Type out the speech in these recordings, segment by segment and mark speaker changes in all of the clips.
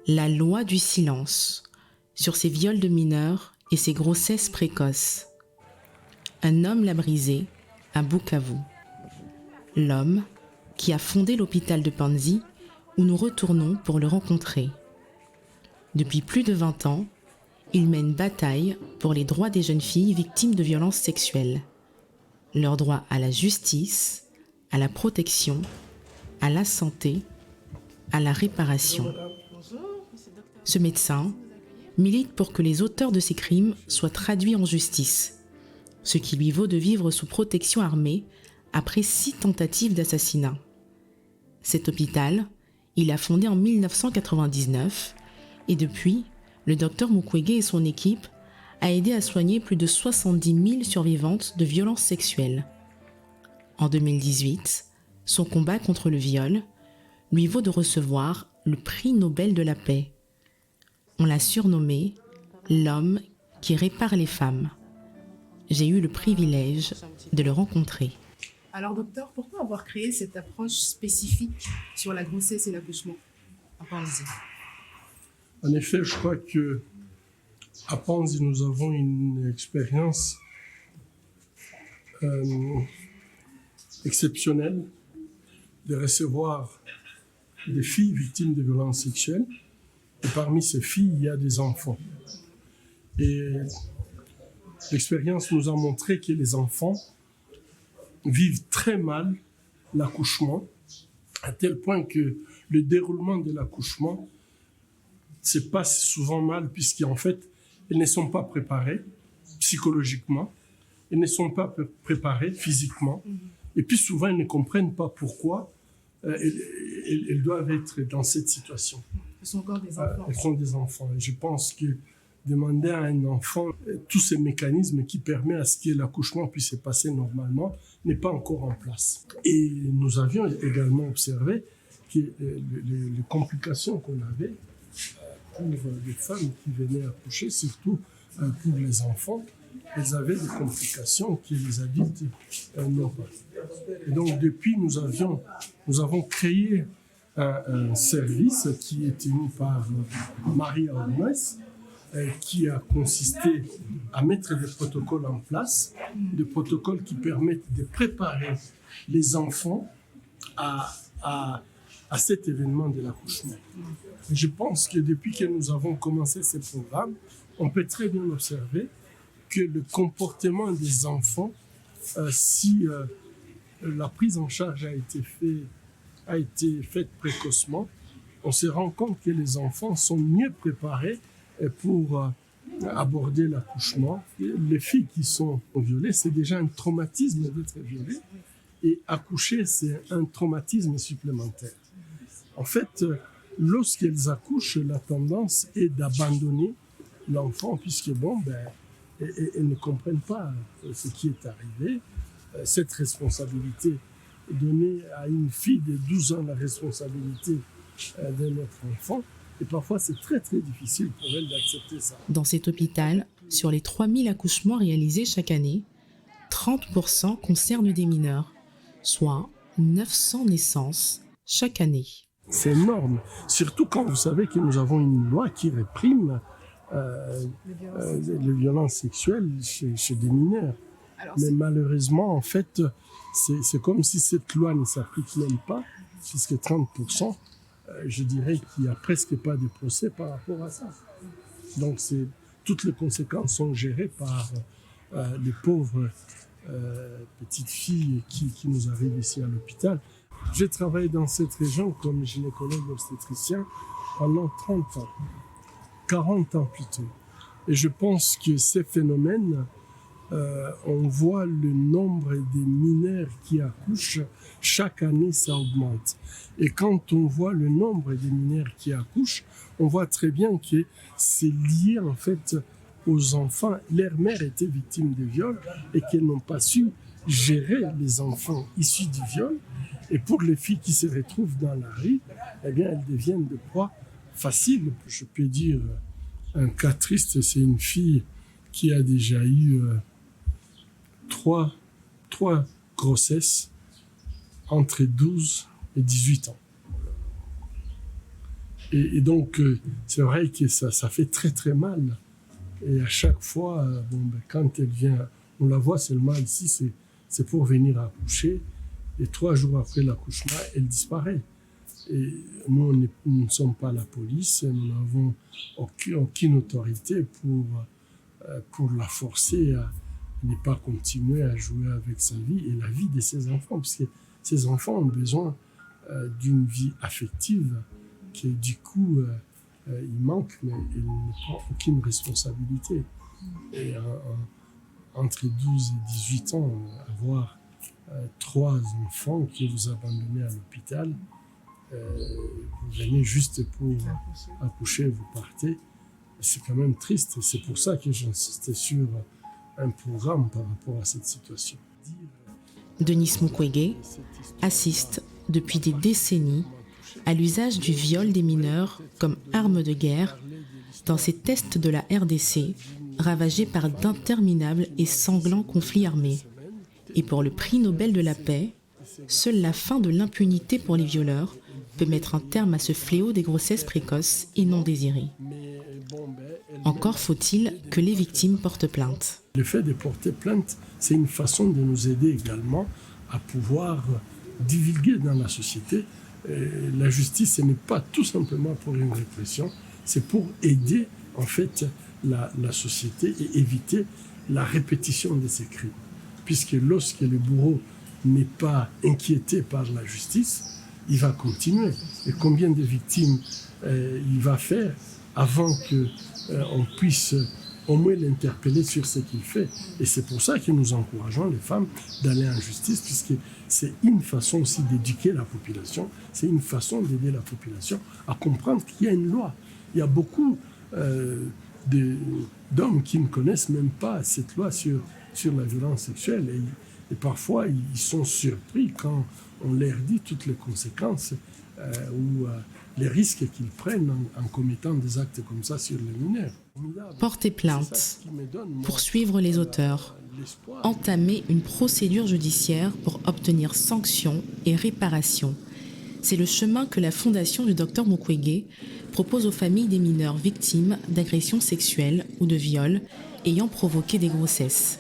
Speaker 1: La loi du silence sur ces viols de mineurs et ces grossesses précoces. Un homme l'a brisé à Bukavu. L'homme qui a fondé l'hôpital de Panzi où nous retournons pour le rencontrer. Depuis plus de 20 ans, il mène bataille pour les droits des jeunes filles victimes de violences sexuelles. Leur droit à la justice, à la protection, à la santé, à la réparation. Ce médecin milite pour que les auteurs de ces crimes soient traduits en justice, ce qui lui vaut de vivre sous protection armée après 6 tentatives d'assassinat. Cet hôpital, il l'a fondé en 1999 et depuis, le docteur Mukwege et son équipe a aidé à soigner plus de 70 000 survivantes de violences sexuelles. En 2018, son combat contre le viol lui vaut de recevoir le prix Nobel de la paix. On l'a surnommé l'homme qui répare les femmes. J'ai eu le privilège de le rencontrer.
Speaker 2: Alors docteur, pourquoi avoir créé cette approche spécifique sur la grossesse et l'accouchement à Panzi?
Speaker 3: En effet, je crois que à Panzi, nous avons une expérience exceptionnelle de recevoir des filles victimes de violences sexuelles. Et parmi ces filles, il y a des enfants. Et l'expérience nous a montré que les enfants vivent très mal l'accouchement, à tel point que le déroulement de l'accouchement se passe souvent mal, puisqu'en fait, elles ne sont pas préparées psychologiquement, elles ne sont pas préparées physiquement, et puis souvent, elles ne comprennent pas pourquoi elles doivent être dans cette situation.
Speaker 2: Elles sont encore des enfants.
Speaker 3: Elles sont des enfants. Et je pense que demander à un enfant tous ces mécanismes qui permettent à ce que l'accouchement puisse se passer normalement n'est pas encore en place. Et nous avions également observé que les complications qu'on avait pour les femmes qui venaient accoucher, surtout pour les enfants, elles avaient des complications que les adultes n'ont pas. Et donc depuis, nous avons créé un service qui est tenu par Maria Olmes, qui a consisté à mettre des protocoles en place, des protocoles qui permettent de préparer les enfants à cet événement de l'accouchement. Je pense que depuis que nous avons commencé ce programme, on peut très bien observer que le comportement des enfants, si la prise en charge a été faite précocement, on se rend compte que les enfants sont mieux préparés pour aborder l'accouchement. Les filles qui sont violées, c'est déjà un traumatisme d'être violées, et accoucher, c'est un traumatisme supplémentaire. En fait, lorsqu'elles accouchent, la tendance est d'abandonner l'enfant, puisque elles ne comprennent pas ce qui est arrivé. Cette responsabilité, donner à une fille de 12 ans la responsabilité de notre enfant, et parfois c'est très très difficile pour elle d'accepter ça.
Speaker 1: Dans cet hôpital, sur les 3000 accouchements réalisés chaque année, 30% concernent des mineurs, soit 900 naissances chaque année.
Speaker 3: C'est énorme, surtout quand vous savez que nous avons une loi qui réprime les violences sexuelles chez des mineurs. Mais malheureusement, en fait, c'est comme si cette loi ne s'applique même pas, puisque 30%, je dirais qu'il n'y a presque pas de procès par rapport à ça. Donc, toutes les conséquences sont gérées par les pauvres petites filles qui nous arrivent ici à l'hôpital. J'ai travaillé dans cette région comme gynécologue obstétricien pendant 30 ans, 40 ans plutôt. Et je pense que ces phénomènes, on voit le nombre des mineurs qui accouchent, chaque année ça augmente. Et quand on voit le nombre des mineurs qui accouchent, on voit très bien que c'est lié en fait aux enfants. Leur mère était victime de viol et qu'elles n'ont pas su gérer les enfants issus du viol. Et pour les filles qui se retrouvent dans la rue, eh bien, elles deviennent de proie facile. Je peux dire un cas triste, c'est une fille qui a déjà eu trois grossesses entre 12 et 18 ans. Et donc, c'est vrai que ça fait très très mal. Et à chaque fois, quand elle vient, on la voit seulement ici, c'est pour venir accoucher. Et 3 jours après l'accouchement, elle disparaît. Et nous ne sommes pas la police, nous n'avons aucune autorité pour la forcer à ne pas continuer à jouer avec sa vie et la vie de ses enfants, parce que ces enfants ont besoin d'une vie affective qui, du coup, il manque, mais elle ne prend aucune responsabilité. Et entre 12 et 18 ans, avoir 3 enfants que vous abandonnez à l'hôpital, vous venez juste pour accoucher, vous partez, c'est quand même triste. C'est pour ça que j'insistais sur un programme par rapport à cette situation.
Speaker 1: Denis Mukwege assiste depuis des décennies à l'usage du viol des mineurs comme arme de guerre dans ces tests de la RDC ravagés par d'interminables et sanglants conflits armés. Et pour le prix Nobel de la paix, seule la fin de l'impunité pour les violeurs peut mettre un terme à ce fléau des grossesses précoces et non désirées. Encore faut-il que les victimes portent plainte.
Speaker 3: Le fait de porter plainte, c'est une façon de nous aider également à pouvoir divulguer dans la société. La justice, ce n'est pas tout simplement pour une répression, c'est pour aider en fait la société et éviter la répétition de ces crimes. Puisque lorsque le bourreau n'est pas inquiété par la justice, il va continuer. Et combien de victimes il va faire avant qu'on puisse au moins l'interpeller sur ce qu'il fait. Et c'est pour ça que nous encourageons les femmes d'aller en justice, puisque c'est une façon aussi d'éduquer la population, c'est une façon d'aider la population à comprendre qu'il y a une loi. Il y a beaucoup d'hommes qui ne connaissent même pas cette loi sur la violence sexuelle. Et parfois, ils sont surpris quand on leur dit toutes les conséquences ou les risques qu'ils prennent en commettant des actes comme ça sur les mineurs.
Speaker 1: Porter plainte, poursuivre les auteurs, entamer une procédure judiciaire pour obtenir sanctions et réparation. C'est le chemin que la fondation du Dr Mukwege propose aux familles des mineurs victimes d'agressions sexuelles ou de viols ayant provoqué des grossesses.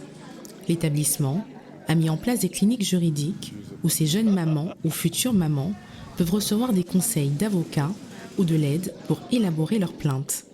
Speaker 1: L'établissement a mis en place des cliniques juridiques où ces jeunes mamans ou futures mamans peuvent recevoir des conseils d'avocats ou de l'aide pour élaborer leurs plaintes.